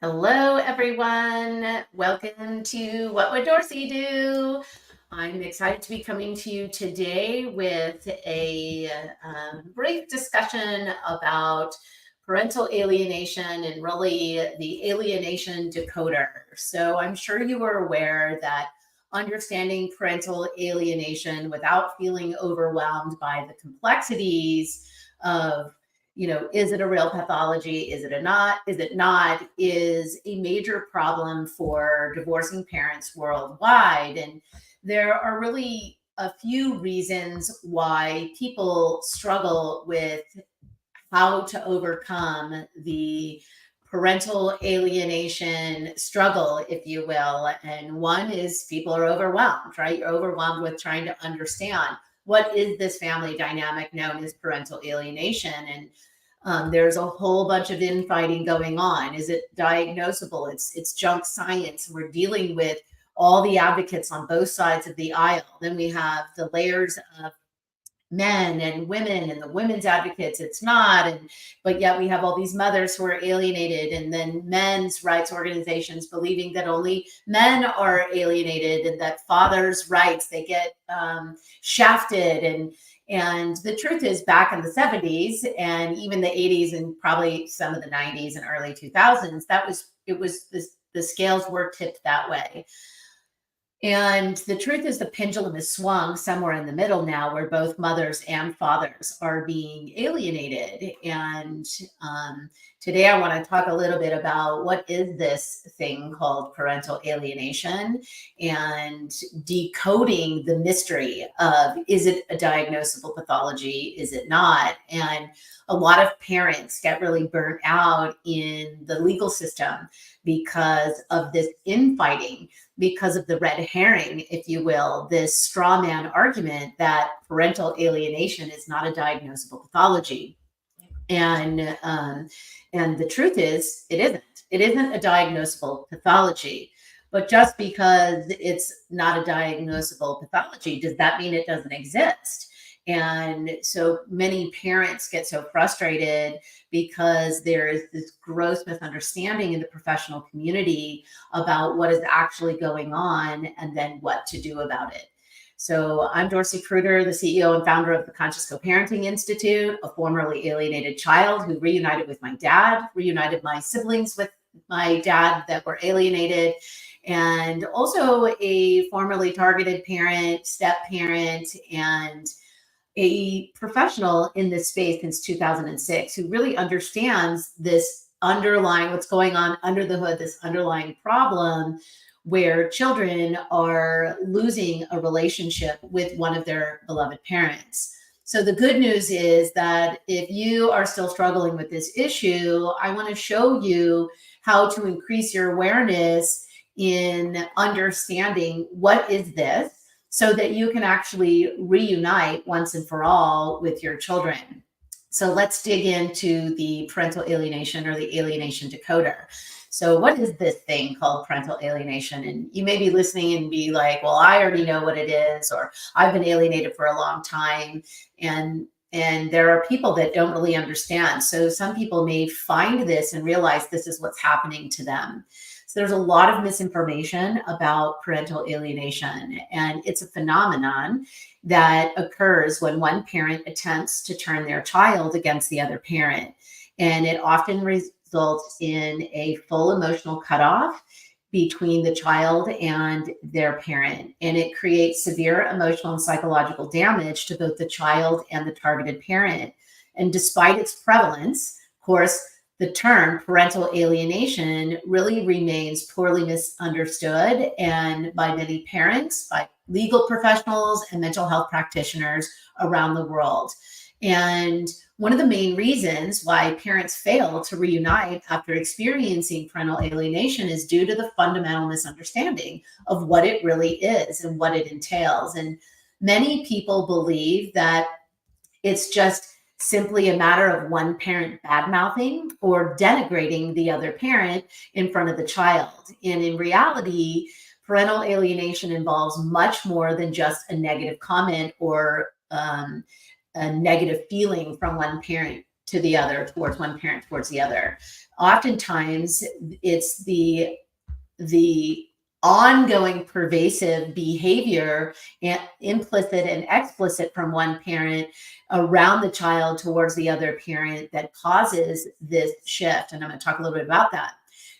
Hello, everyone. Welcome to What Would Dorsey Do? I'm excited to be coming to you today with a brief discussion about parental alienation and really the alienation decoder. So I'm sure you are aware that understanding parental alienation without feeling overwhelmed by the complexities of is it a real pathology? Is it a not? Is it not? Is a major problem for divorcing parents worldwide. And there are really a few reasons why people struggle with how to overcome the parental alienation struggle, if you will. And one is people are overwhelmed, right? You're overwhelmed with trying to understand what is this family dynamic known as parental alienation. And there's a whole bunch of infighting going on. Is it diagnosable? It's junk science. We're dealing with all the advocates on both sides of the aisle. Then we have the layers of men and women and the women's advocates. It's not. But yet we have all these mothers who are alienated, and then men's rights organizations believing that only men are alienated and that fathers' rights, they get shafted. And the truth is, back in the 70s and even the 80s and probably some of the 90s and early 2000s, the scales were tipped that way. And the truth is, the pendulum is swung somewhere in the middle now, where both mothers and fathers are being alienated. And today I want to talk a little bit about what is this thing called parental alienation and decoding the mystery of, is it a diagnosable pathology? Is it not? And a lot of parents get really burnt out in the legal system because of this infighting, because of the red herring, if you will, this straw man argument that parental alienation is not a diagnosable pathology. And the truth is, it isn't. It isn't a diagnosable pathology. But just because it's not a diagnosable pathology, does that mean it doesn't exist? And so many parents get so frustrated because there is this gross misunderstanding in the professional community about what is actually going on and then what to do about it. So I'm Dorsey Kruger, the CEO and founder of the Conscious Co-Parenting Institute, a formerly alienated child who reunited with my dad, reunited my siblings with my dad that were alienated, and also a formerly targeted parent, step parent, and a professional in this space since 2006 who really understands this underlying, what's going on under the hood, this underlying problem where children are losing a relationship with one of their beloved parents. So the good news is that if you are still struggling with this issue, I want to show you how to increase your awareness in understanding what is this, so that you can actually reunite once and for all with your children. So let's dig into the parental alienation or the alienation decoder. So what is this thing called parental alienation? And you may be listening and be like, well, I already know what it is, or I've been alienated for a long time. And there are people that don't really understand. So some people may find this and realize this is what's happening to them. So there's a lot of misinformation about parental alienation, and it's a phenomenon that occurs when one parent attempts to turn their child against the other parent. And it often results in a full emotional cutoff between the child and their parent. And it creates severe emotional and psychological damage to both the child and the targeted parent. And despite its prevalence, of course, the term parental alienation really remains poorly misunderstood, and by many parents, by legal professionals, and mental health practitioners around the world. And one of the main reasons why parents fail to reunite after experiencing parental alienation is due to the fundamental misunderstanding of what it really is and what it entails. And many people believe that it's just simply a matter of one parent bad-mouthing or denigrating the other parent in front of the child. And in reality, parental alienation involves much more than just a negative comment or a negative feeling from one parent to the other, towards one parent towards the other. Oftentimes, it's the ongoing pervasive behavior, and implicit and explicit, from one parent around the child towards the other parent that causes this shift. And I'm going to talk a little bit about that.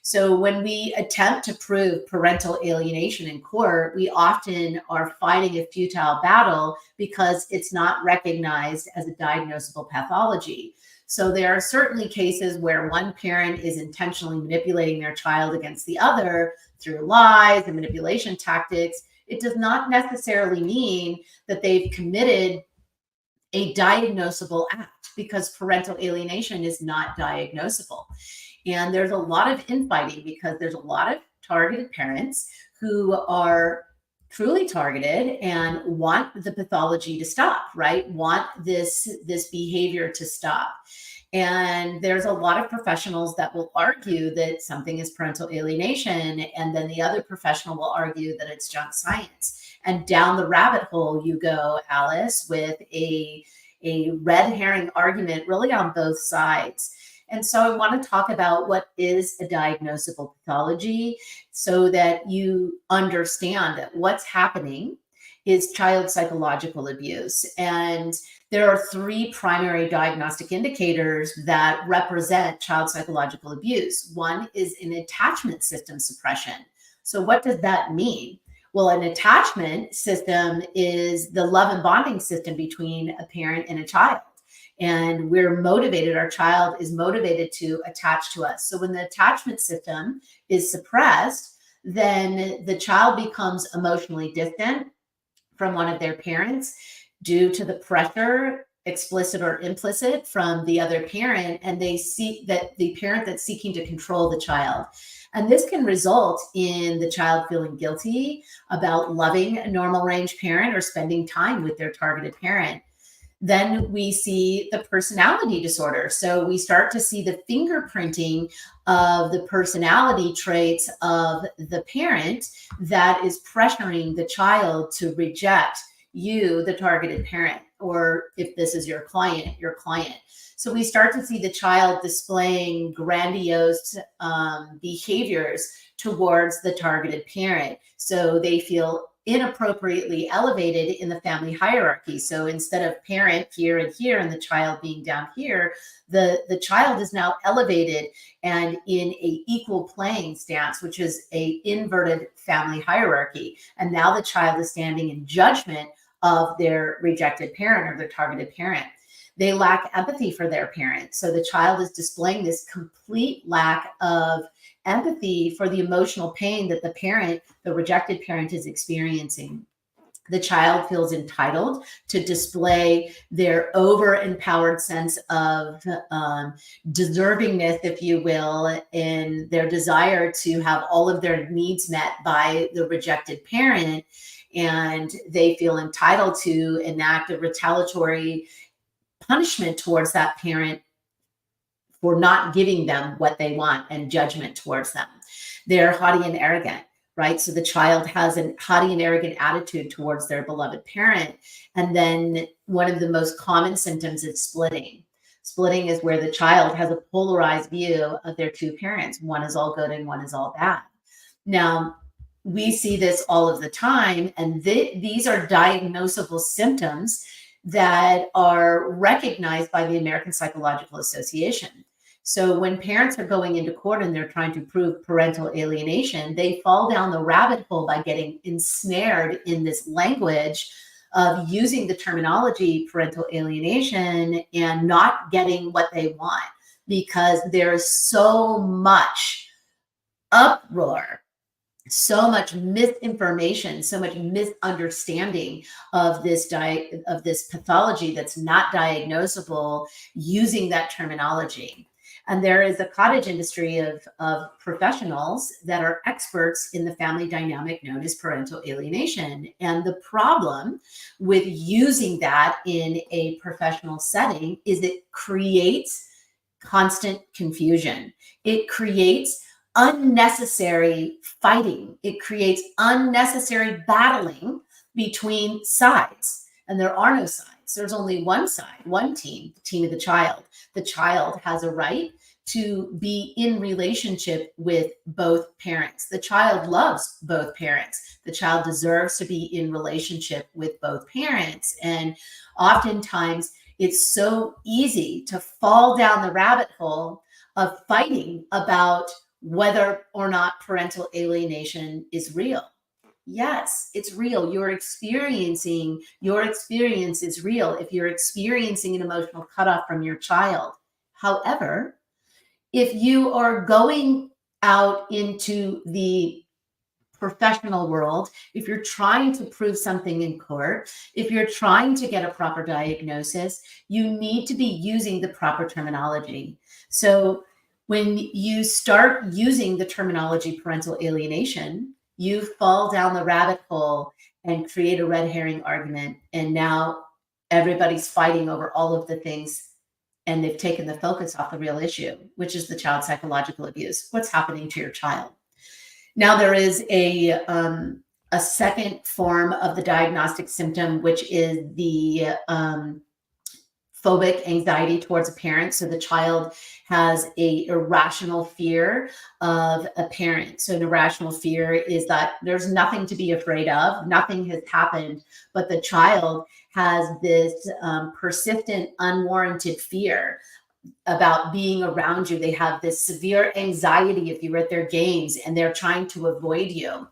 So when we attempt to prove parental alienation in court, we often are fighting a futile battle because it's not recognized as a diagnosable pathology. So there are certainly cases where one parent is intentionally manipulating their child against the other through lies and manipulation tactics. It does not necessarily mean that they've committed a diagnosable act, because parental alienation is not diagnosable. And there's a lot of infighting because there's a lot of targeted parents who are truly targeted and want the pathology to stop, right? Want this behavior to stop. And there's a lot of professionals that will argue that something is parental alienation, and then the other professional will argue that it's junk science. And down the rabbit hole you go, Alice, with a red herring argument really on both sides. And so I want to talk about what is a diagnosable pathology so that you understand that what's happening is child psychological abuse. And there are three primary diagnostic indicators that represent child psychological abuse. One is an attachment system suppression. So what does that mean? Well, an attachment system is the love and bonding system between a parent and a child. And we're motivated, our child is motivated to attach to us. So when the attachment system is suppressed, then the child becomes emotionally distant from one of their parents due to the pressure, explicit or implicit, from the other parent. And they see that the parent that's seeking to control the child. And this can result in the child feeling guilty about loving a normal range parent or spending time with their targeted parent. Then we see the personality disorder. So we start to see the fingerprinting of the personality traits of the parent that is pressuring the child to reject you, the targeted parent, or if this is your client, your client. So we start to see the child displaying grandiose behaviors towards the targeted parent. So they feel inappropriately elevated in the family hierarchy. So instead of parent here and the child being down here, the child is now elevated and in a equal playing stance, which is a inverted family hierarchy. And now the child is standing in judgment of their rejected parent or their targeted parent. They lack empathy for their parent. So the child is displaying this complete lack of empathy for the emotional pain that the parent, the rejected parent, is experiencing. The child feels entitled to display their over-empowered sense of deservingness, if you will, in their desire to have all of their needs met by the rejected parent. And they feel entitled to enact a retaliatory punishment towards that parent for not giving them what they want, and judgment towards them. They're haughty and arrogant, right? So the child has a haughty and arrogant attitude towards their beloved parent. And then one of the most common symptoms is splitting. Splitting is where the child has a polarized view of their two parents. One is all good and one is all bad. Now, we see this all of the time, and these are diagnosable symptoms that are recognized by the American Psychological Association. So when parents are going into court and they're trying to prove parental alienation, they fall down the rabbit hole by getting ensnared in this language of using the terminology parental alienation and not getting what they want, because there's so much uproar, so much misinformation, so much misunderstanding of this pathology that's not diagnosable using that terminology. And there is a cottage industry of professionals that are experts in the family dynamic known as parental alienation. And the problem with using that in a professional setting is it creates constant confusion. It creates unnecessary fighting. It creates unnecessary battling between sides. And there are no sides. sides. There's only one side, one team, the team of the child. The child has a right to be in relationship with both parents. The child loves both parents. The child deserves to be in relationship with both parents. And oftentimes it's so easy to fall down the rabbit hole of fighting about whether or not parental alienation is real. Yes, it's real. Your experience is real if you're experiencing an emotional cutoff from your child. However, if you are going out into the professional world, if you're trying to prove something in court, if you're trying to get a proper diagnosis, you need to be using the proper terminology. So when you start using the terminology parental alienation, you fall down the rabbit hole and create a red herring argument. And now everybody's fighting over all of the things, and they've taken the focus off the real issue, which is the child's psychological abuse. What's happening to your child? Now, there is a second form of the diagnostic symptom, which is the phobic anxiety towards a parent. So the child has a irrational fear of a parent. So an irrational fear is that there's nothing to be afraid of, nothing has happened, but the child has this persistent, unwarranted fear about being around you. They have this severe anxiety if you're at their games and they're trying to avoid you.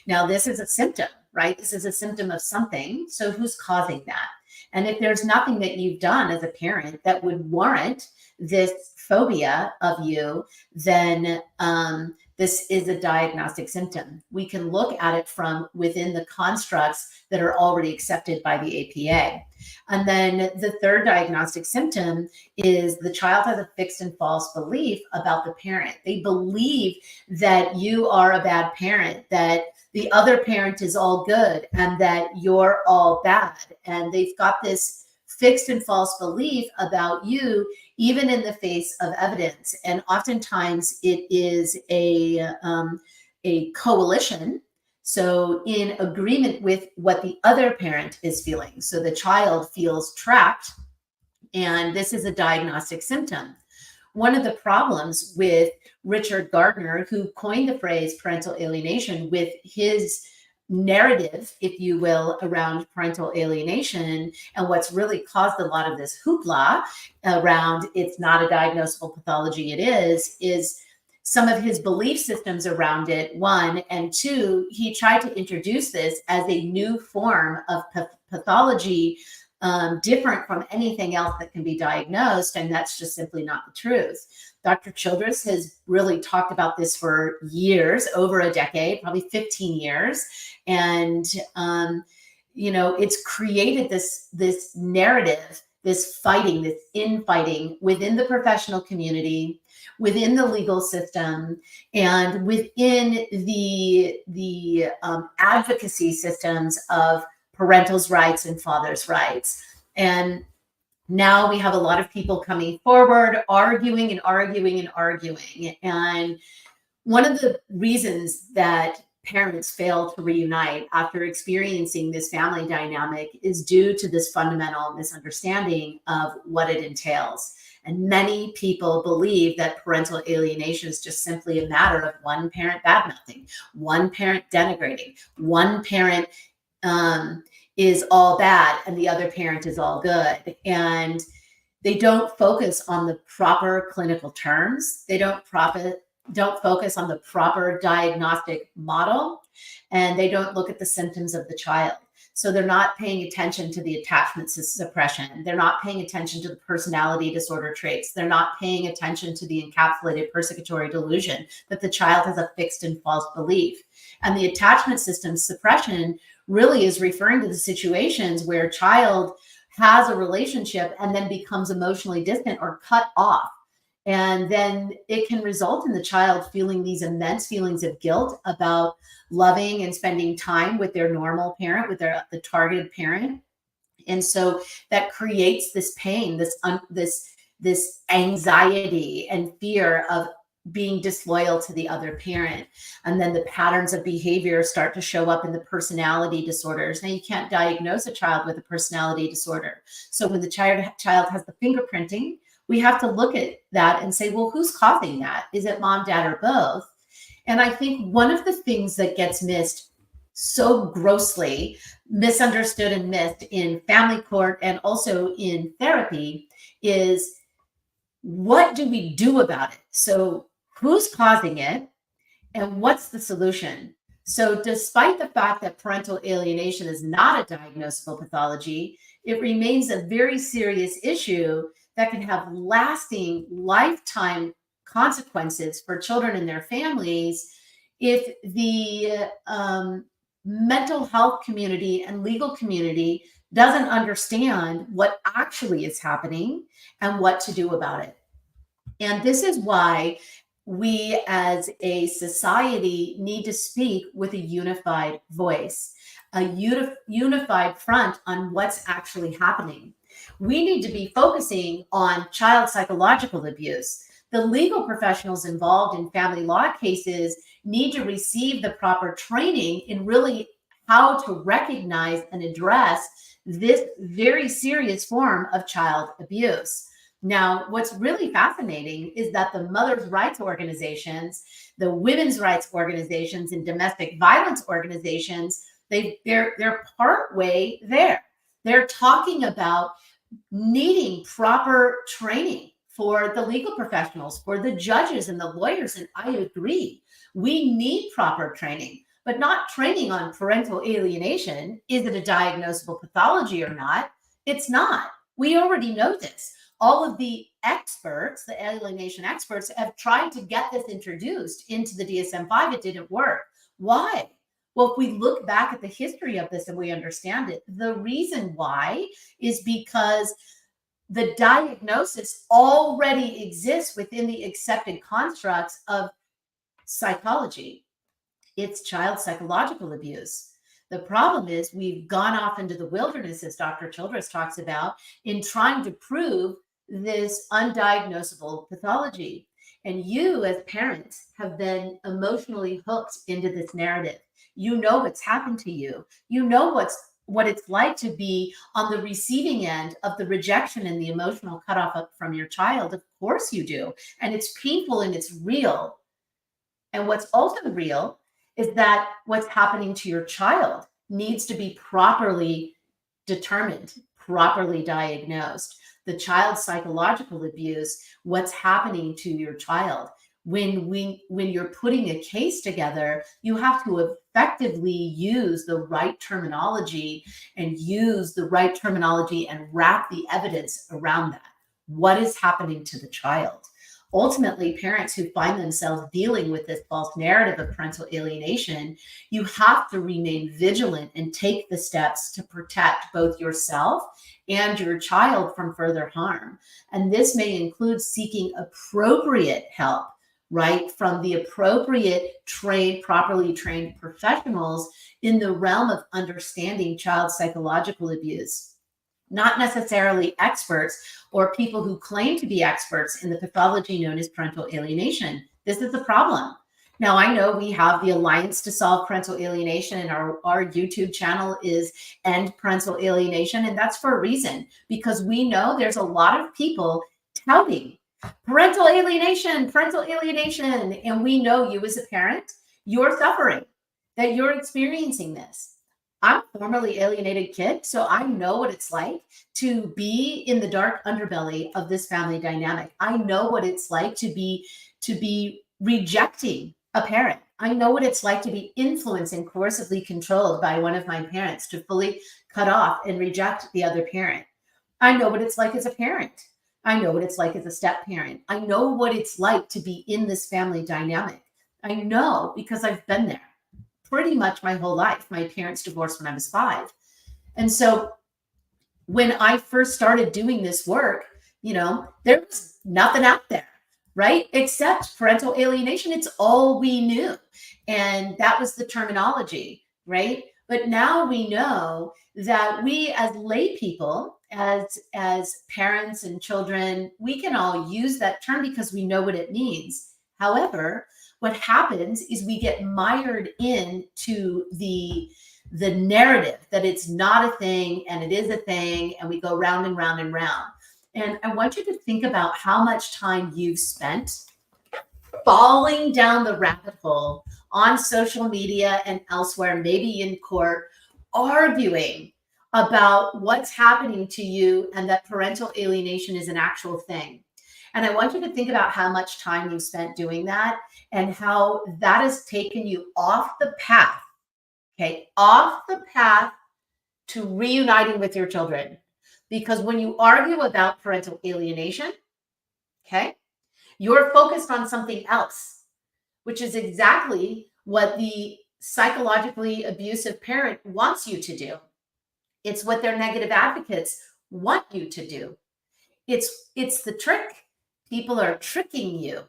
Now, this is a symptom, right? This is a symptom of something. So who's causing that? And if there's nothing that you've done as a parent that would warrant this phobia of you, then this is a diagnostic symptom. We can look at it from within the constructs that are already accepted by the APA. And then the third diagnostic symptom is the child has a fixed and false belief about the parent. They believe that you are a bad parent, that the other parent is all good, and that you're all bad. And they've got this fixed and false belief about you, even in the face of evidence. And oftentimes it is a coalition. So in agreement with what the other parent is feeling. So the child feels trapped, and this is a diagnostic symptom. One of the problems with Richard Gardner, who coined the phrase parental alienation, with his narrative, if you will, around parental alienation, and what's really caused a lot of this hoopla around it's not a diagnosable pathology, it is some of his belief systems around it, one, and two, he tried to introduce this as a new form of pathology, different from anything else that can be diagnosed, and that's just simply not the truth. Dr. Childress has really talked about this for years, over a decade, probably 15 years, and it's created this narrative, this fighting, this infighting within the professional community, within the legal system, and within the advocacy systems of parental's rights and father's rights. And now we have a lot of people coming forward, arguing and arguing and arguing. And one of the reasons that parents fail to reunite after experiencing this family dynamic is due to this fundamental misunderstanding of what it entails. And many people believe that parental alienation is just simply a matter of one parent bad-mouthing, one parent denigrating, one parent is all bad and the other parent is all good. And they don't focus on the proper clinical terms. They don't focus on the proper diagnostic model, and they don't look at the symptoms of the child. So they're not paying attention to the attachment suppression. They're not paying attention to the personality disorder traits. They're not paying attention to the encapsulated persecutory delusion that the child has a fixed and false belief. And the attachment system suppression really is referring to the situations where a child has a relationship and then becomes emotionally distant or cut off. And then it can result in the child feeling these immense feelings of guilt about loving and spending time with their normal parent, with the targeted parent. And so that creates this pain, this anxiety and fear of being disloyal to the other parent. And then the patterns of behavior start to show up in the personality disorders. Now, you can't diagnose a child with a personality disorder. So when the child has the fingerprinting, we have to look at that and say, well, who's causing that? Is it mom, dad, or both? And I think one of the things that gets missed so grossly, misunderstood and missed in family court and also in therapy is, what do we do about it? So who's causing it and what's the solution? So despite the fact that parental alienation is not a diagnosable pathology, it remains a very serious issue that can have lasting lifetime consequences for children and their families if the mental health community and legal community doesn't understand what actually is happening and what to do about it. And this is why we as a society need to speak with a unified voice, a unified front on what's actually happening. We need to be focusing on child psychological abuse. The legal professionals involved in family law cases need to receive the proper training in really how to recognize and address this very serious form of child abuse. Now, what's really fascinating is that the mothers' rights organizations, the women's rights organizations, and domestic violence organizations, they're part way there. They're talking about needing proper training for the legal professionals, for the judges and the lawyers, and I agree. We need proper training, but not training on parental alienation. Is it a diagnosable pathology or not? It's not. We already know this. All of the experts, the alienation experts, have tried to get this introduced into the DSM-5. It didn't work. Why? Well, if we look back at the history of this and we understand it, the reason why is because the diagnosis already exists within the accepted constructs of psychology. It's child psychological abuse. The problem is we've gone off into the wilderness, as Dr. Childress talks about, in trying to prove this undiagnosable pathology. And you, as parents, have been emotionally hooked into this narrative. You know what's happened to you. You know what it's like to be on the receiving end of the rejection and the emotional cutoff from your child. Of course you do. And it's painful and it's real. And what's also real is that what's happening to your child needs to be properly determined, properly diagnosed. The child's psychological abuse, what's happening to your child. When you're putting a case together, you have to effectively use the right terminology and wrap the evidence around that. What is happening to the child? Ultimately, parents who find themselves dealing with this false narrative of parental alienation, you have to remain vigilant and take the steps to protect both yourself and your child from further harm. And this may include seeking appropriate help, right, from the appropriate properly trained professionals in the realm of understanding child psychological abuse. Not necessarily experts or people who claim to be experts in the pathology known as parental alienation. This is the problem. Now, I know we have the Alliance to Solve Parental Alienation, and our YouTube channel is End Parental Alienation, and that's for a reason, because we know there's a lot of people touting parental alienation, and we know you as a parent, you're suffering, that you're experiencing this. I'm a formerly alienated kid, so I know what it's like to be in the dark underbelly of this family dynamic. I know what it's like to be rejecting a parent. I know what it's like to be influenced and coercively controlled by one of my parents, to fully cut off and reject the other parent. I know what it's like as a parent. I know what it's like as a step parent. I know what it's like to be in this family dynamic. I know because I've been there pretty much my whole life. My parents divorced when I was 5. And so when I first started doing this work, there was nothing out there, right? Except parental alienation. It's all we knew. And that was the terminology, right? But now we know that we as lay people, as parents and children, we can all use that term because we know what it means. However, what happens is we get mired into the narrative that it's not a thing and it is a thing, and we go round and round and round. And I want you to think about how much time you've spent falling down the rabbit hole on social media and elsewhere, maybe in court, arguing about what's happening to you and that parental alienation is an actual thing. And I want you to think about how much time you've spent doing that and how that has taken you off the path, okay, off the path to reuniting with your children. Because when you argue about parental alienation, okay, you're focused on something else, which is exactly what the psychologically abusive parent wants you to do. It's what their negative advocates want you to do. It's the trick. People are tricking you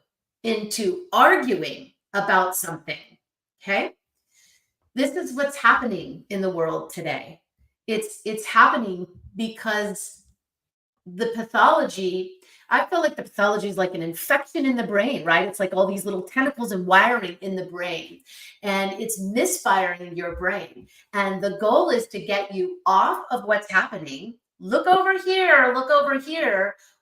into arguing about something, okay? This is what's happening in the world today. It's happening because the pathology, I feel like the pathology is like an infection in the brain, right? It's like all these little tentacles and wiring in the brain, and it's misfiring your brain. And the goal is to get you off of what's happening. Look over here,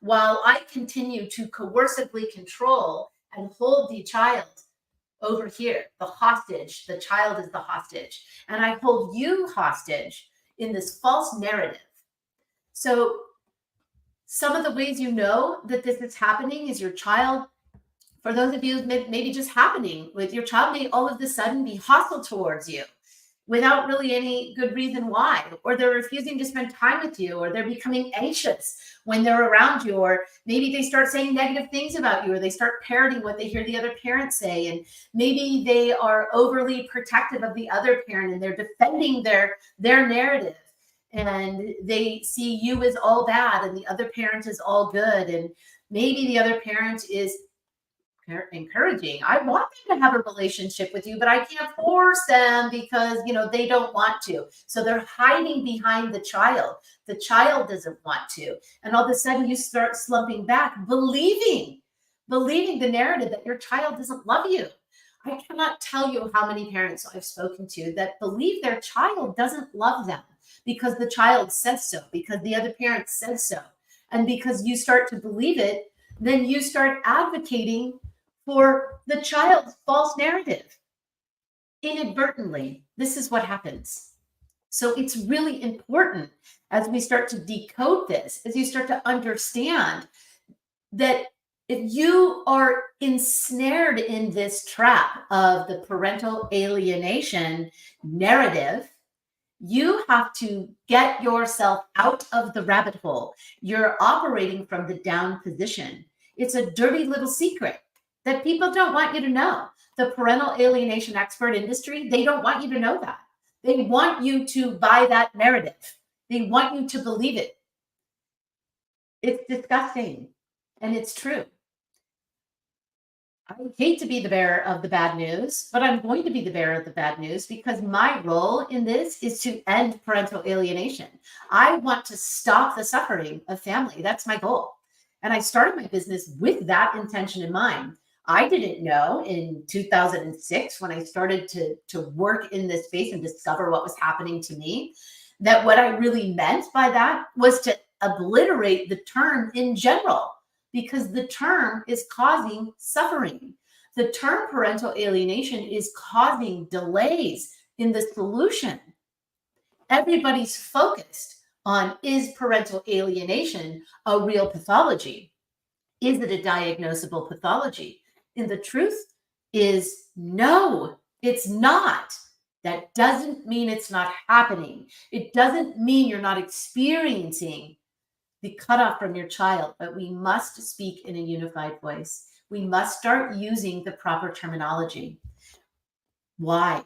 while I continue to coercively control and hold the child over here, the hostage. The child is the hostage. And I hold you hostage in this false narrative. So some of the ways you know that this is happening is your child, for those of you maybe just happening with your child, may all of a sudden be hostile towards you without really any good reason why, or they're refusing to spend time with you, or they're becoming anxious when they're around you, or maybe they start saying negative things about you, or they start parroting what they hear the other parent say, and maybe they are overly protective of the other parent and they're defending their narrative, and they see you as all bad and the other parent is all good, and maybe the other parent is encouraging. I want them to have a relationship with you, but I can't force them because, they don't want to. So they're hiding behind the child. The child doesn't want to. And all of a sudden you start slumping back, believing the narrative that your child doesn't love you. I cannot tell you how many parents I've spoken to that believe their child doesn't love them because the child says so, because the other parent says so. And because you start to believe it, then you start advocating for the child's false narrative. Inadvertently, this is what happens. So it's really important as we start to decode this, as you start to understand that if you are ensnared in this trap of the parental alienation narrative, you have to get yourself out of the rabbit hole. You're operating from the down position. It's a dirty little secret that people don't want you to know. The parental alienation expert industry, they don't want you to know that. They want you to buy that narrative. They want you to believe it. It's disgusting, and it's true. I hate to be the bearer of the bad news, but I'm going to be the bearer of the bad news because my role in this is to end parental alienation. I want to stop the suffering of family. That's my goal. And I started my business with that intention in mind. I didn't know in 2006 when I started to work in this space and discover what was happening to me, that what I really meant by that was to obliterate the term in general, because the term is causing suffering. The term parental alienation is causing delays in the solution. Everybody's focused on, is parental alienation a real pathology? Is it a diagnosable pathology? And the truth is no, it's not. That doesn't mean it's not happening. It doesn't mean you're not experiencing the cutoff from your child, but we must speak in a unified voice. We must start using the proper terminology. Why?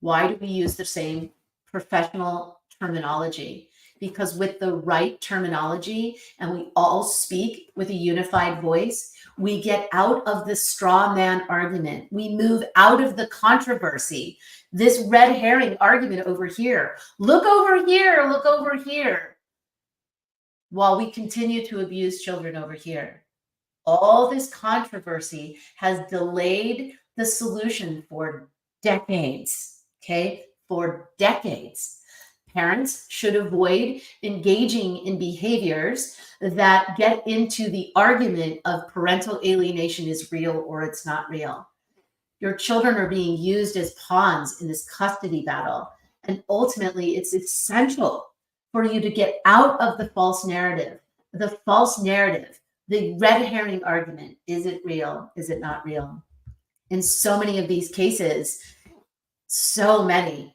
Why do we use the same professional terminology? Because with the right terminology, and we all speak with a unified voice, we get out of the straw man argument. We move out of the controversy, this red herring argument over here. Look over here, look over here, while we continue to abuse children over here. all this controversy has delayed the solution for decades, okay? For decades. Parents should avoid engaging in behaviors that get into the argument of parental alienation is real or it's not real. Your children are being used as pawns in this custody battle. And ultimately, it's essential for you to get out of the false narrative, the red herring argument. Is it real? Is it not real? In so many of these cases, so many,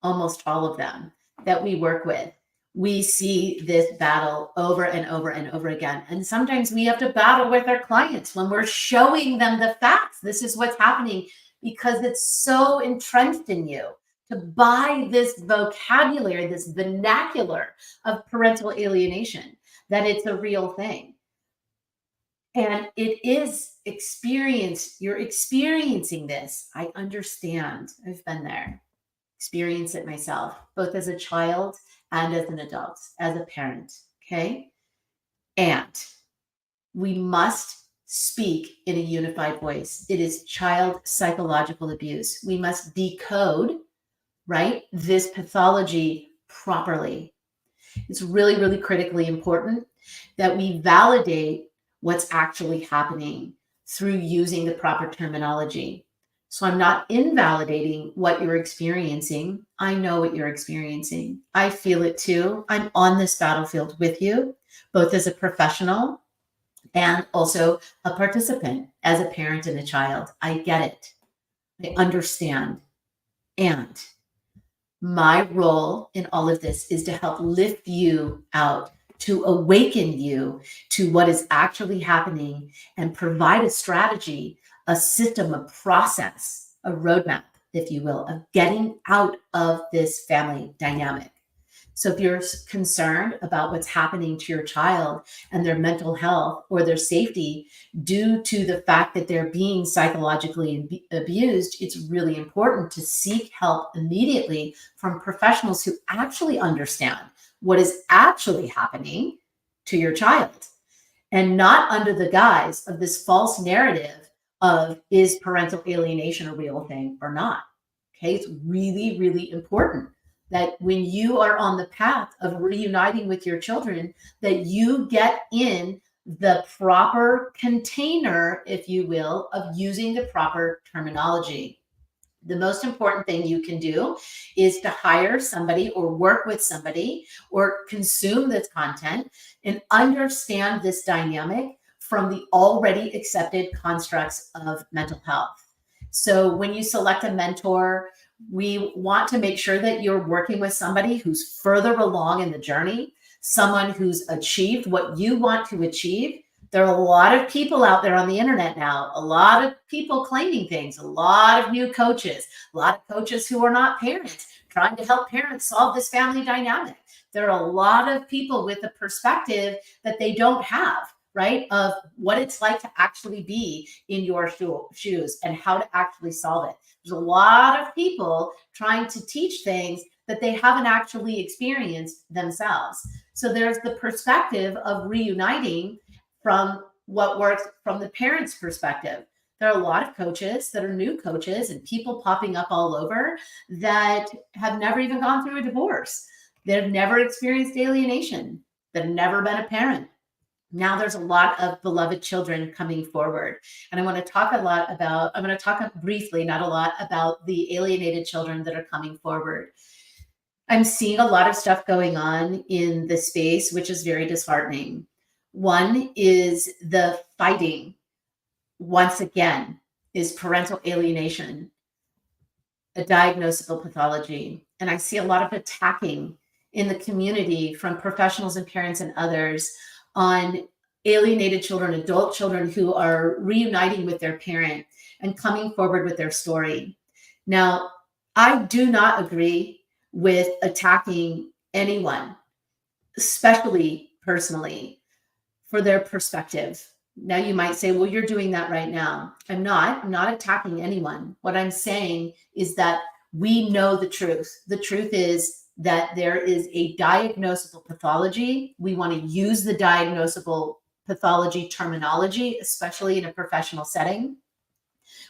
almost all of them that we work with, we see this battle over and over and over again. And sometimes we have to battle with our clients when we're showing them the facts. This is what's happening because it's so entrenched in you to buy this vocabulary, this vernacular of parental alienation, that it's a real thing. And it is experience. You're experiencing this. I understand. I've been there. Experience it myself, both as a child and as an adult, as a parent. Okay. And we must speak in a unified voice. It is child psychological abuse. We must decode, right, this pathology properly. It's really, really critically important that we validate what's actually happening through using the proper terminology. So I'm not invalidating what you're experiencing. I know what you're experiencing. I feel it too. I'm on this battlefield with you, both as a professional and also a participant, as a parent and a child. I get it. I understand. And my role in all of this is to help lift you out, to awaken you to what is actually happening and provide a strategy, a system, a process, a roadmap, if you will, of getting out of this family dynamic. So if you're concerned about what's happening to your child and their mental health or their safety due to the fact that they're being psychologically abused, it's really important to seek help immediately from professionals who actually understand what is actually happening to your child, and not under the guise of this false narrative of is parental alienation a real thing or not. Okay, it's really, really important that when you are on the path of reuniting with your children, that you get in the proper container, if you will, of using the proper terminology. The most important thing you can do is to hire somebody or work with somebody or consume this content and understand this dynamic from the already accepted constructs of mental health. So when you select a mentor, we want to make sure that you're working with somebody who's further along in the journey, someone who's achieved what you want to achieve. There are a lot of people out there on the internet now, a lot of people claiming things, a lot of new coaches, a lot of coaches who are not parents, trying to help parents solve this family dynamic. There are a lot of people with a perspective that they don't have, right, of what it's like to actually be in your shoes and how to actually solve it. There's a lot of people trying to teach things that they haven't actually experienced themselves. So there's the perspective of reuniting from what works from the parents' perspective. There are a lot of coaches that are new coaches and people popping up all over that have never even gone through a divorce. They've never experienced alienation. They've never been a parent. Now there's a lot of beloved children coming forward. And I want to talk I'm going to talk briefly, not a lot, about the alienated children that are coming forward. I'm seeing a lot of stuff going on in the space, which is very disheartening. One is the fighting, once again, is parental alienation, a diagnosable pathology. And I see a lot of attacking in the community from professionals and parents and others on alienated children, adult children who are reuniting with their parent and coming forward with their story. Now, I do not agree with attacking anyone, especially personally, for their perspective. Now you might say, well, you're doing that right now. I'm not attacking anyone. What I'm saying is that we know the truth. The truth is that there is a diagnosable pathology. We want to use the diagnosable pathology terminology, especially in a professional setting.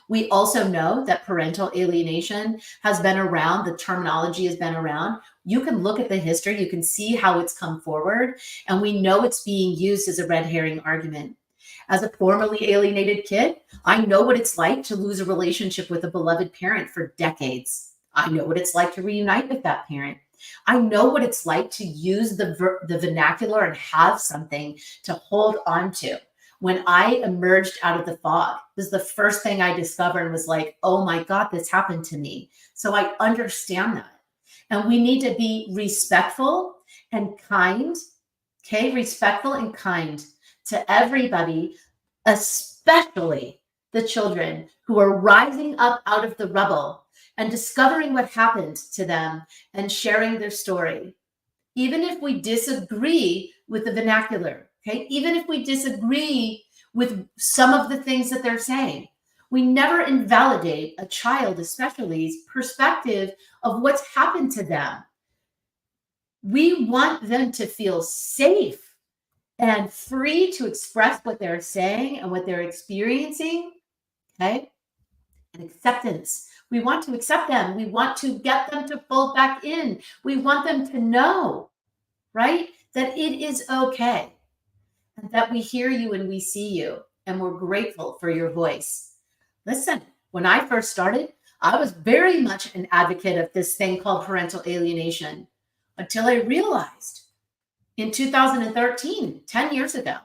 We also know that parental alienation has been around, the terminology has been around. You can look at the history, you can see how it's come forward, and we know it's being used as a red herring argument. As a formerly alienated kid, I know what it's like to lose a relationship with a beloved parent for decades. I know what it's like to reunite with that parent. I know what it's like to use the vernacular and have something to hold on to. When I emerged out of the fog, this is the first thing I discovered and was like, oh my God, this happened to me. So I understand that. And we need to be respectful and kind, okay? Respectful and kind to everybody, especially the children who are rising up out of the rubble and discovering what happened to them and sharing their story. Even if we disagree with the vernacular, okay? Even if we disagree with some of the things that they're saying, we never invalidate a child, especially's perspective of what's happened to them. We want them to feel safe and free to express what they're saying and what they're experiencing, okay? And acceptance. We want to accept them. We want to get them to fold back in. We want them to know, right, that it is okay, and that we hear you and we see you, and we're grateful for your voice. Listen, when I first started, I was very much an advocate of this thing called parental alienation until I realized in 2013, 10 years ago,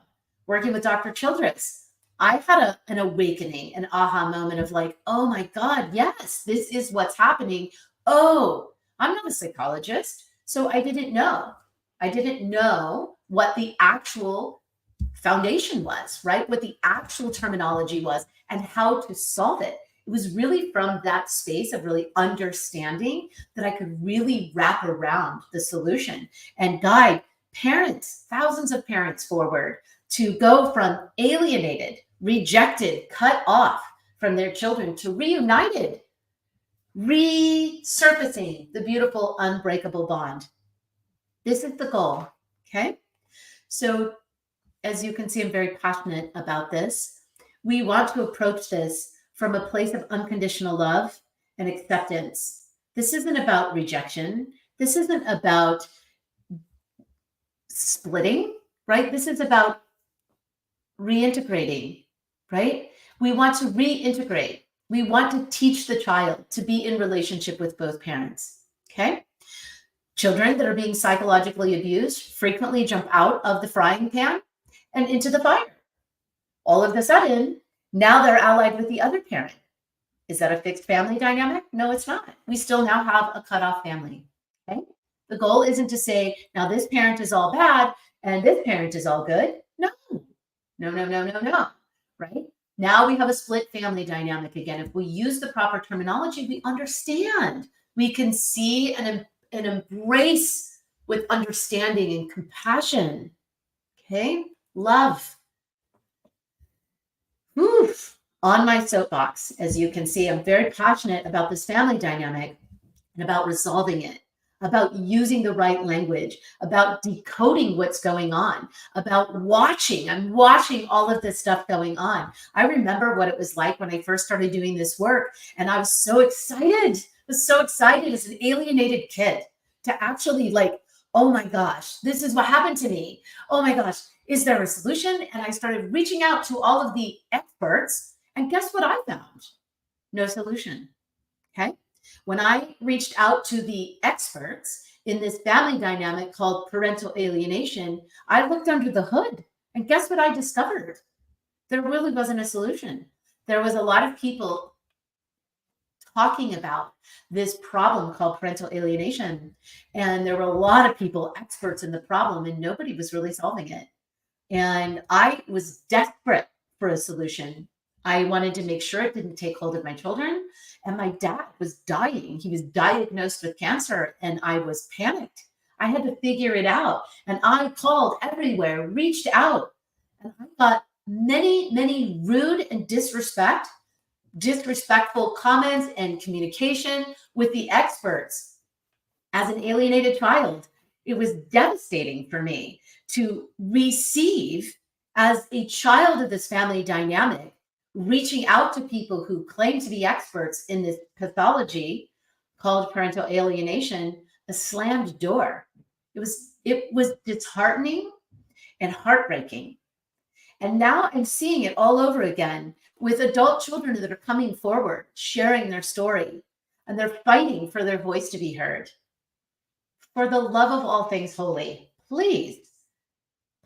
working with Dr. Childress, I had an awakening, an aha moment of like, oh my God, yes, this is what's happening. Oh, I'm not a psychologist, so I didn't know. I didn't know what the actual foundation was, right? What the actual terminology was and how to solve it. It was really from that space of really understanding that I could really wrap around the solution and guide parents, thousands of parents forward to go from alienated, rejected, cut off from their children to reunited, resurfacing the beautiful, unbreakable bond. This is the goal, okay? So as you can see, I'm very passionate about this. We want to approach this from a place of unconditional love and acceptance. This isn't about rejection. This isn't about splitting, right? This is about reintegrating, right? We want to reintegrate. We want to teach the child to be in relationship with both parents, okay? Children that are being psychologically abused frequently jump out of the frying pan and into the fire. All of a sudden, now they're allied with the other parent. Is that a fixed family dynamic? No, it's not. We still now have a cutoff family, okay? The goal isn't to say, now this parent is all bad and this parent is all good. No, no, no, no, no, no, right? Now we have a split family dynamic again. If we use the proper terminology, we understand. We can see and embrace with understanding and compassion, okay? Love. Oof. On my soapbox, as you can see, I'm very passionate about this family dynamic and about resolving it, about using the right language, about decoding what's going on, about watching. I'm watching all of this stuff going on. I remember what it was like when I first started doing this work, and I was so excited. I was so excited as an alienated kid to actually like, oh my gosh, this is what happened to me. Oh my gosh, is there a solution? And I started reaching out to all of the experts, and guess what I found? No solution, okay? When I reached out to the experts in this family dynamic called parental alienation, I looked under the hood, and guess what I discovered? There really wasn't a solution. There was a lot of people talking about this problem called parental alienation, and there were a lot of people, experts in the problem, and nobody was really solving it. And I was desperate for a solution. I wanted to make sure it didn't take hold of my children. And my dad was dying. He was diagnosed with cancer, and I was panicked. I had to figure it out. And I called everywhere, reached out, and I got many, many rude and disrespectful comments and communication with the experts. As an alienated child, it was devastating for me to receive as a child of this family dynamic, reaching out to people who claim to be experts in this pathology called parental alienation, a slammed door. It was disheartening and heartbreaking. And now I'm seeing it all over again with adult children that are coming forward, sharing their story, and they're fighting for their voice to be heard. For the love of all things holy, please,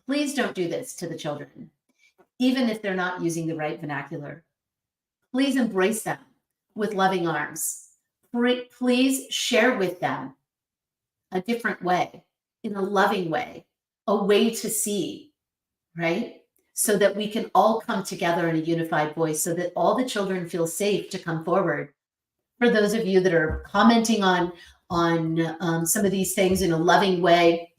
please don't do this to the children, even if they're not using the right vernacular. Please embrace them with loving arms. Please share with them a different way, in a loving way, a way to see, right? So that we can all come together in a unified voice, so that all the children feel safe to come forward. For those of you that are commenting on some of these things in a loving way,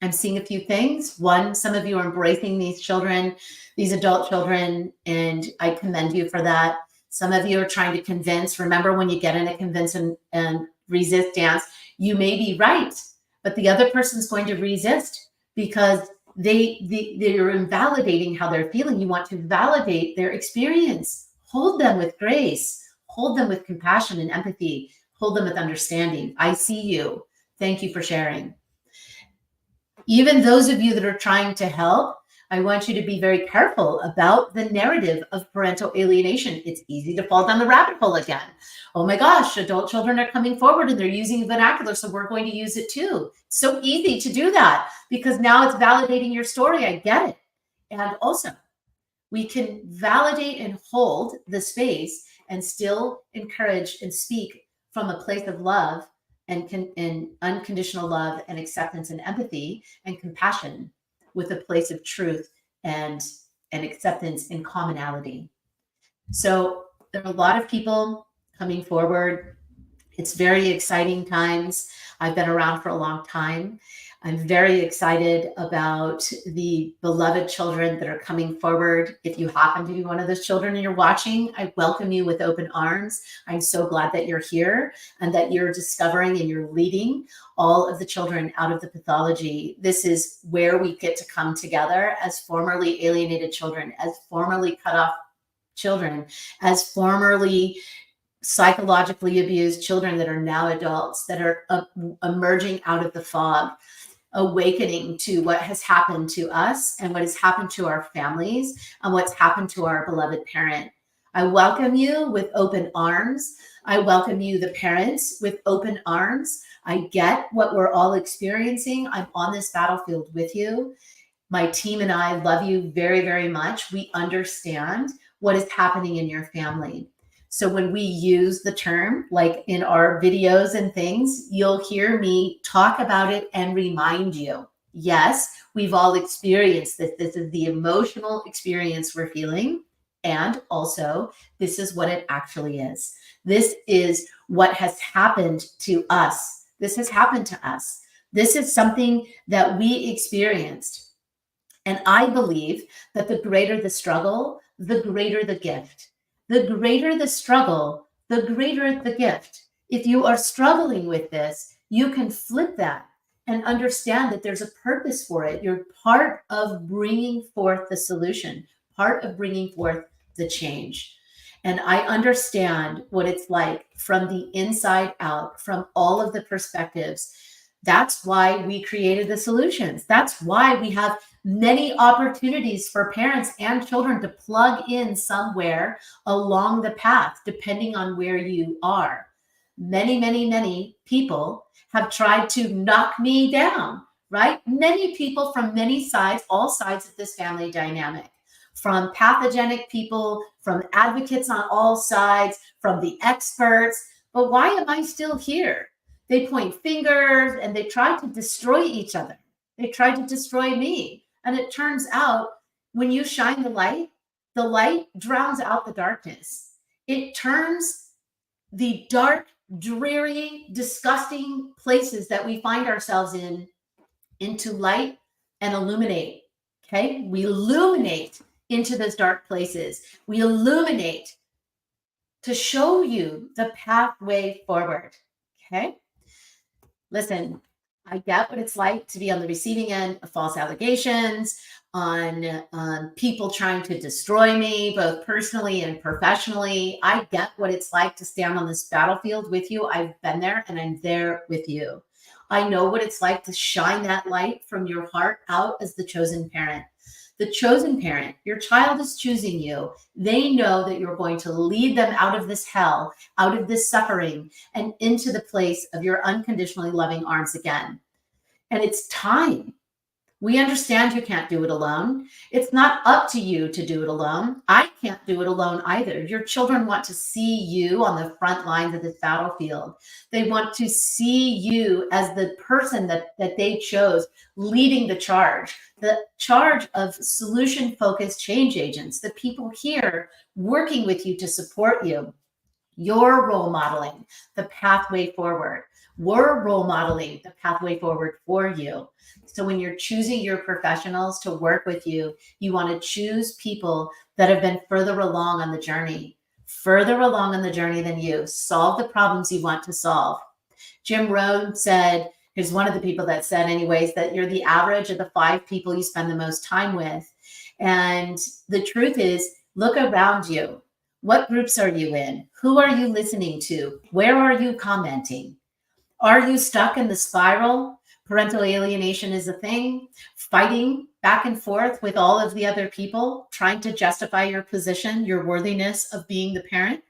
I'm seeing a few things. One, some of you are embracing these children, these adult children, and I commend you for that. Some of you are trying to convince. Remember, when you get in a convince and resist dance, you may be right, but the other person's going to resist because they're invalidating how they're feeling. You want to validate their experience. Hold them with grace. Hold them with compassion and empathy. Hold them with understanding. I see you. Thank you for sharing. Even those of you that are trying to help, I want you to be very careful about the narrative of parental alienation. It's easy to fall down the rabbit hole again. Oh my gosh, adult children are coming forward and they're using vernacular, so we're going to use it too. It's so easy to do that because now it's validating your story. I get it. And also, we can validate and hold the space and still encourage and speak from a place of love and unconditional love and acceptance and empathy and compassion, with a place of truth and acceptance and commonality. So there are a lot of people coming forward. It's very exciting times. I've been around for a long time. I'm very excited about the beloved children that are coming forward. If you happen to be one of those children and you're watching, I welcome you with open arms. I'm so glad that you're here and that you're discovering and you're leading all of the children out of the pathology. This is where we get to come together as formerly alienated children, as formerly cut off children, as formerly psychologically abused children that are now adults, that are emerging out of the fog, awakening to what has happened to us and what has happened to our families and what's happened to our beloved parent. I welcome you with open arms. I welcome you, the parents, with open arms. I get what we're all experiencing. I'm on this battlefield with you. My team and I love you very, very much. We understand what is happening in your family. So when we use the term, like in our videos and things, you'll hear me talk about it and remind you. Yes, we've all experienced this. This is the emotional experience we're feeling. And also, this is what it actually is. This is what has happened to us. This has happened to us. This is something that we experienced. And I believe that the greater the struggle, the greater the gift. The greater the struggle, the greater the gift. If you are struggling with this, you can flip that and understand that there's a purpose for it. You're part of bringing forth the solution, part of bringing forth the change. And I understand what it's like from the inside out, from all of the perspectives. That's why we created the solutions. That's why we have many opportunities for parents and children to plug in somewhere along the path, depending on where you are. Many, many, many people have tried to knock me down, right? Many people from many sides, all sides of this family dynamic, from pathogenic people, from advocates on all sides, from the experts. But why am I still here? They point fingers and they try to destroy each other. They try to destroy me. And it turns out when you shine the light drowns out the darkness. It turns the dark, dreary, disgusting places that we find ourselves in into light and illuminate. Okay? We illuminate into those dark places. We illuminate to show you the pathway forward. Okay? Listen, I get what it's like to be on the receiving end of false allegations. on people trying to destroy me, both personally and professionally. I get what it's like to stand on this battlefield with you. I've been there and I'm there with you. I know what it's like to shine that light from your heart out as the chosen parent. The chosen parent, your child is choosing you. They know that you're going to lead them out of this hell, out of this suffering, and into the place of your unconditionally loving arms again. And it's time. We understand you can't do it alone. It's not up to you to do it alone. I can't do it alone either. Your children want to see you on the front lines of this battlefield. They want to see you as the person that they chose leading the charge of solution-focused change agents, the people here working with you to support you. You're role modeling the pathway forward. We're role modeling the pathway forward for you. So when you're choosing your professionals to work with you, you want to choose people that have been further along on the journey than you. Solve the problems you want to solve. Jim Rohn said, here's one of the people that said anyways, that you're the average of the 5 people you spend the most time with. And the truth is, look around you. What groups are you in? Who are you listening to? Where are you commenting? Are you stuck in the spiral? Parental alienation is a thing. Fighting back and forth with all of the other people, trying to justify your position, your worthiness of being the parent.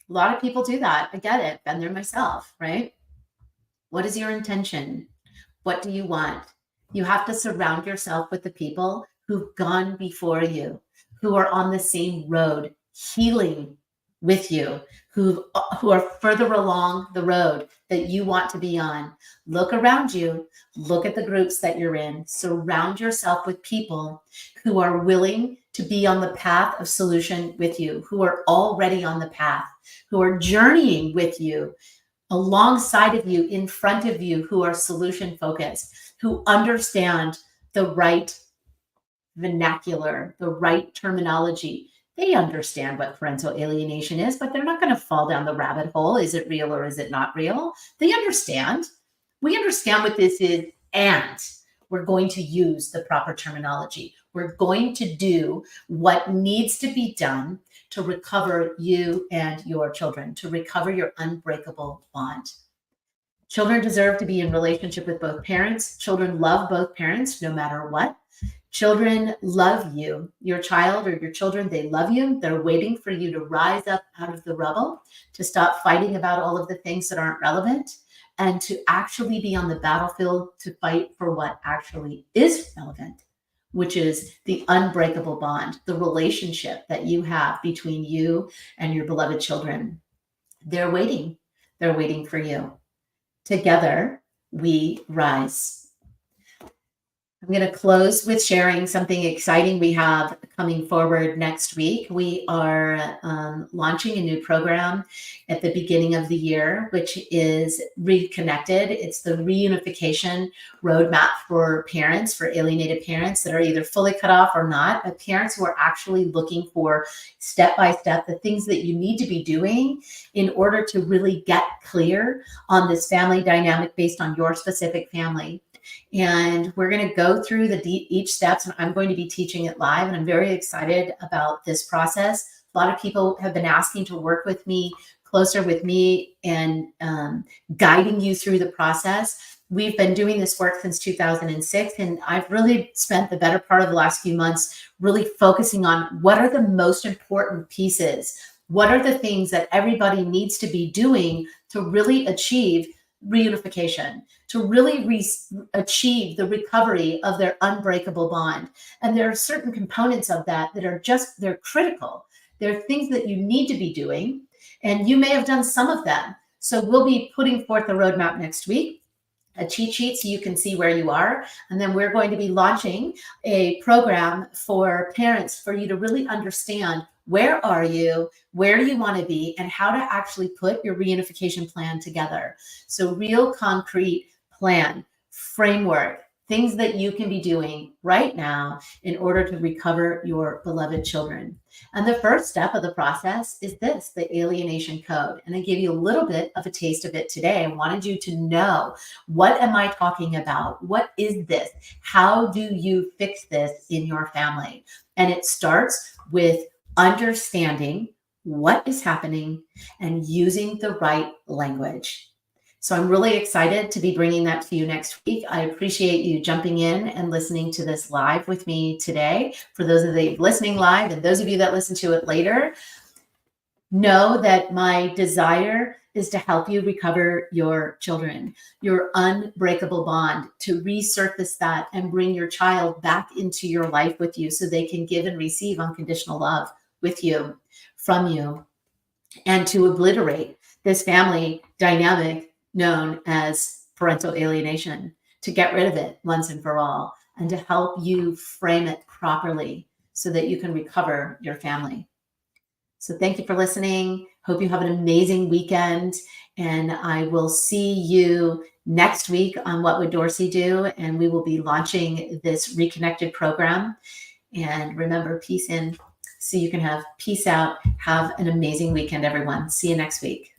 A lot of people do that. I get it. Been there myself, right? What is your intention? What do you want? You have to surround yourself with the people who've gone before you, who are on the same road, healing with you, who are further along the road that you want to be on. Look around you, look at the groups that you're in, surround yourself with people who are willing to be on the path of solution with you, who are already on the path, who are journeying with you, alongside of you, in front of you, who are solution focused, who understand the right vernacular, the right terminology. They understand what parental alienation is, but they're not going to fall down the rabbit hole. Is it real or is it not real? They understand. We understand what this is, and we're going to use the proper terminology. We're going to do what needs to be done to recover you and your children, to recover your unbreakable bond. Children deserve to be in relationship with both parents. Children love both parents no matter what. Children love you. Your child or your children, they love you. They're waiting for you to rise up out of the rubble, to stop fighting about all of the things that aren't relevant, and to actually be on the battlefield to fight for what actually is relevant, which is the unbreakable bond, the relationship that you have between you and your beloved children. They're waiting. They're waiting for you. Together, we rise. I'm going to close with sharing something exciting we have coming forward next week. We are launching a new program at the beginning of the year, which is Reconnected. It's the Reunification roadmap for parents, for alienated parents that are either fully cut off or not, but parents who are actually looking for step-by-step the things that you need to be doing in order to really get clear on this family dynamic based on your specific family. And we're going to go through each steps, and I'm going to be teaching it live, and I'm very excited about this process. A lot of people have been asking to work with me, closer with me, and guiding you through the process. We've been doing this work since 2006, and I've really spent the better part of the last few months really focusing on what are the most important pieces. What are the things that everybody needs to be doing to really achieve reunification, to really achieve the recovery of their unbreakable bond. And there are certain components of that that are they're critical. They're things that you need to be doing, and you may have done some of them. So we'll be putting forth a roadmap next week, a cheat sheet so you can see where you are. And then we're going to be launching a program for parents for you to really understand where are you, where do you want to be, and how to actually put your reunification plan together. So real concrete plan, framework, things that you can be doing right now in order to recover your beloved children. And the first step of the process is this, the alienation code. And I gave you a little bit of a taste of it today. I wanted you to know, what am I talking about? What is this? How do you fix this in your family? And it starts with understanding what is happening and using the right language. So I'm really excited to be bringing that to you next week. I appreciate you jumping in and listening to this live with me today. For those of you listening live and those of you that listen to it later, know that my desire is to help you recover your children, your unbreakable bond, to resurface that and bring your child back into your life with you so they can give and receive unconditional love with you, from you, and to obliterate this family dynamic known as parental alienation, to get rid of it once and for all, and to help you frame it properly so that you can recover your family. So thank you for listening. Hope you have an amazing weekend, and I will see you next week on What Would Dorsey Do? And we will be launching this Reconnected program. And remember, peace in so you can have peace out. Have an amazing weekend, everyone. See you next week.